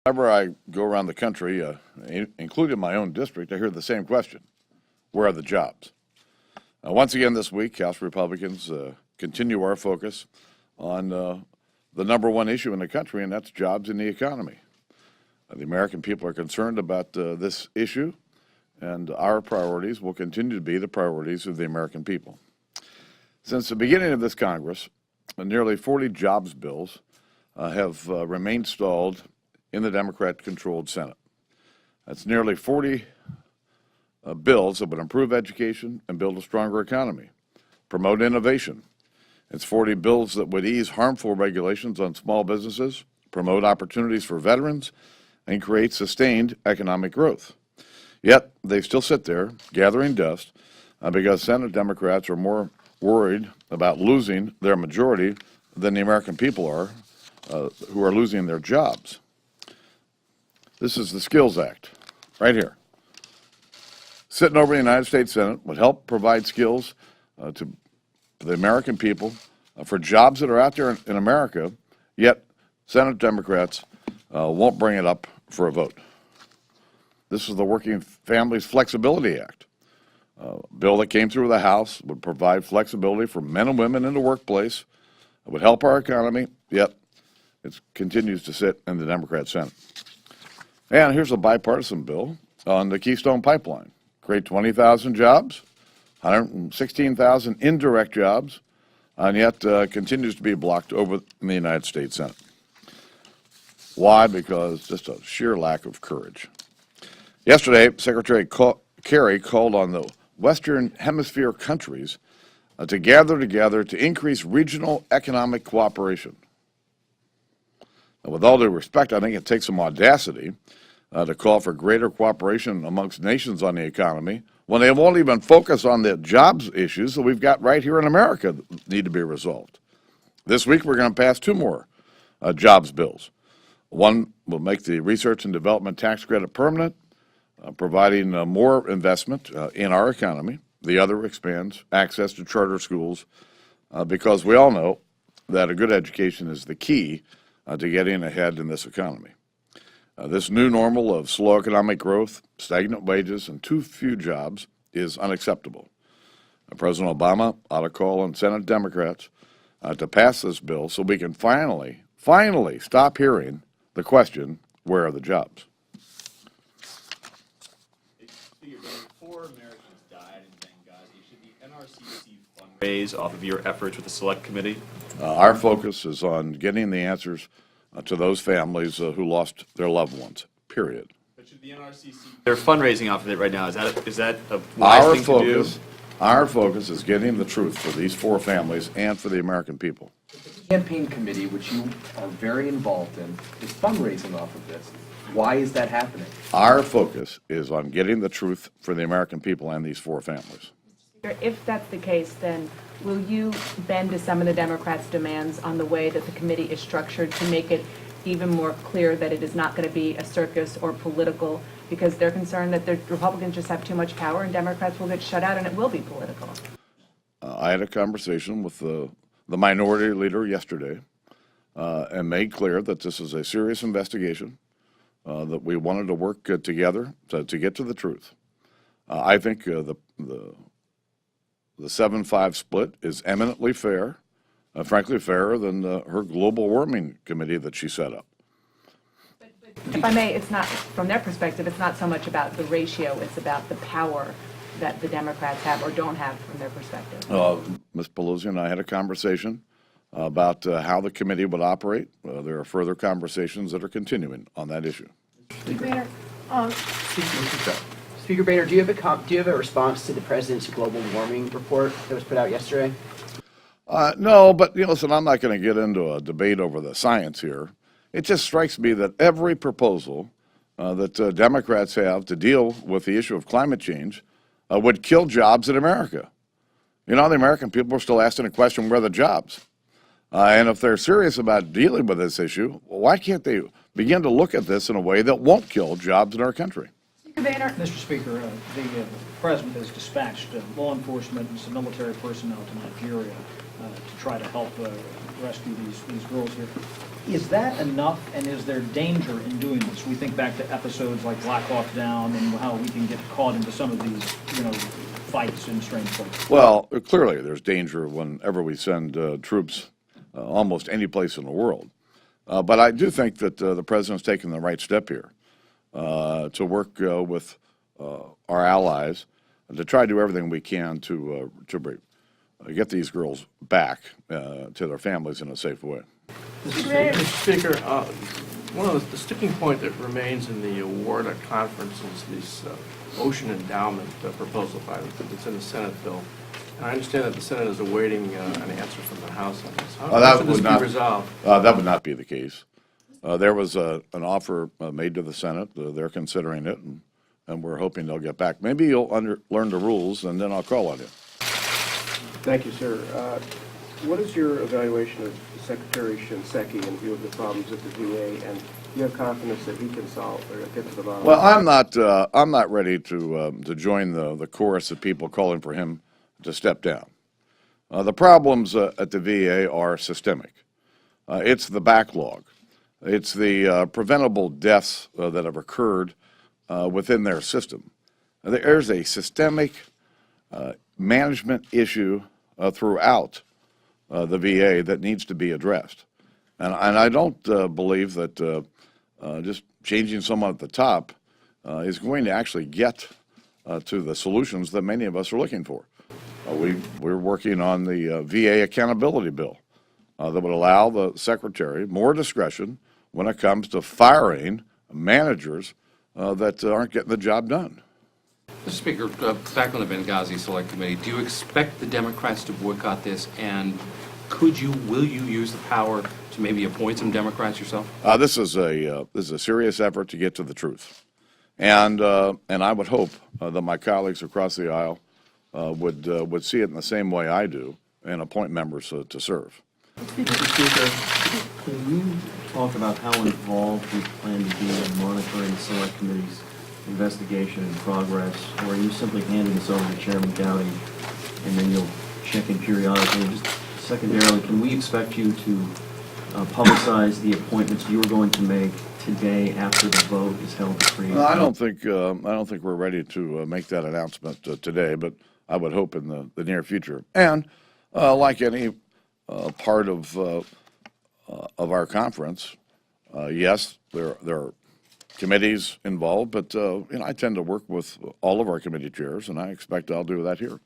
Whenever I go around the country, including my own district, I hear the same question: where are the jobs? Once again this week, House Republicans continue our focus on the number one issue in the country, and that's jobs in the economy. The American people are concerned about this issue, and our priorities will continue to be the priorities of the American people. Since the beginning of this Congress, nearly 40 jobs bills have remained stalled in the Democrat-controlled Senate. That's nearly 40 bills that would improve education and build a stronger economy, promote innovation. It's 40 bills that would ease harmful regulations on small businesses, promote opportunities for veterans, and create sustained economic growth. Yet, they still sit there, gathering dust, because Senate Democrats are more worried about losing their majority than the American people are, who are losing their jobs. This is the Skills Act, right here. Sitting over the United States Senate would help provide skills to the American people for jobs that are out there in America, yet Senate Democrats won't bring it up for a vote. This is the Working Families Flexibility Act. A bill that came through the House would provide flexibility for men and women in the workplace. It would help our economy, yet it continues to sit in the Democrat Senate. And here's a bipartisan bill on the Keystone Pipeline. Create 20,000 jobs, 116,000 indirect jobs, and yet continues to be blocked over in the United States Senate. Why? Because just a sheer lack of courage. Yesterday, Secretary Kerry called on the Western Hemisphere countries to gather together to increase regional economic cooperation. Now, with all due respect, I think it takes some audacity to call for greater cooperation amongst nations on the economy when they won't even focus on the jobs issues that we've got right here in America that need to be resolved. This week, we're going to pass two more jobs bills. One will make the research and development tax credit permanent, providing more investment in our economy. The other expands access to charter schools because we all know that a good education is the key to getting ahead in this economy. This new normal of slow economic growth, stagnant wages, and too few jobs is unacceptable. President Obama ought to call on Senate Democrats to pass this bill so we can finally stop hearing the question, where are the jobs? 4 Americans died in Benghazi. Should the NRCC fundraise off of your efforts with the Select Committee? Our focus is on getting the answers to those families who lost their loved ones, period. But should the NRCC, they're fundraising off of it right now. Is that a wise thing to do? Our focus is getting the truth for these 4 families and for the American people. The campaign committee, which you are very involved in, is fundraising off of this. Why is that happening? Our focus is on getting the truth for the American people and these 4 families. If that's the case, then will you bend to some of the Democrats' demands on the way that the committee is structured to make it even more clear that it is not going to be a circus or political, because they're concerned that the Republicans just have too much power and Democrats will get shut out and it will be political? I had a conversation with the minority leader yesterday and made clear that this is a serious investigation, that we wanted to work together to get to the truth. I think the 7-5 split is eminently fair, frankly fairer than her global warming committee that she set up. But if I may, it's not, from their perspective, it's not so much about the ratio, it's about the power that the Democrats have or don't have from their perspective. Ms. Pelosi and I had a conversation about how the committee would operate. There are further conversations that are continuing on that issue. Boehner, Speaker Boehner, do you have a response to the president's global warming report that was put out yesterday? No, but listen, I'm not going to get into a debate over the science here. It just strikes me that every proposal that Democrats have to deal with the issue of climate change would kill jobs in America. The American people are still asking the question, where are the jobs? And if they're serious about dealing with this issue, why can't they begin to look at this in a way that won't kill jobs in our country? Mr. Speaker, the President has dispatched law enforcement and some military personnel to Nigeria to try to help rescue these girls here. Is that enough, and is there danger in doing this? We think back to episodes like Black Hawk Down and how we can get caught into some of these, fights in strange places. Well, clearly, there's danger whenever we send troops almost any place in the world. But I do think that the president's taken the right step here to work with our allies and to try to do everything we can to get these girls back to their families in a safe way. Mr. Speaker, one of the sticking point that remains in the award at conference is this ocean endowment proposal that's in the Senate bill. And I understand that the Senate is awaiting an answer from the House on this. How should this be resolved? That would not be the case. There was an offer made to the Senate. They're considering it, and we're hoping they'll get back. Maybe you'll learn the rules, and then I'll call on you. Thank you, sir. What is your evaluation of Secretary Shinseki in view of the problems at the VA, and do you have confidence that he can solve or get to the bottom? Well, I'm not ready to join the chorus of people calling for him to step down. The problems at the VA are systemic. It's the backlog. It's the preventable deaths that have occurred within their system. There's a systemic management issue throughout the VA that needs to be addressed. And I don't believe that just changing someone at the top is going to actually get to the solutions that many of us are looking for. We're working on the VA accountability bill that would allow the secretary more discretion when it comes to firing managers that aren't getting the job done. Mr. Speaker, back on the Benghazi Select Committee, do you expect the Democrats to boycott this, and will you use the power to maybe appoint some Democrats yourself? This is a serious effort to get to the truth, and I would hope that my colleagues across the aisle would see it in the same way I do and appoint members to serve. Mr. Speaker, can you talk about how involved you plan to be in monitoring the Select Committee's investigation and progress, or are you simply handing this over to Chairman Dowdy and then you'll check in periodically? Just secondarily, can we expect you to publicize the appointments you're going to make today after the vote is held to create? I don't think we're ready to make that announcement today, but I would hope in the near future. And like any part of our conference, yes, there are committees involved, but I tend to work with all of our committee chairs, and I expect I'll do that here.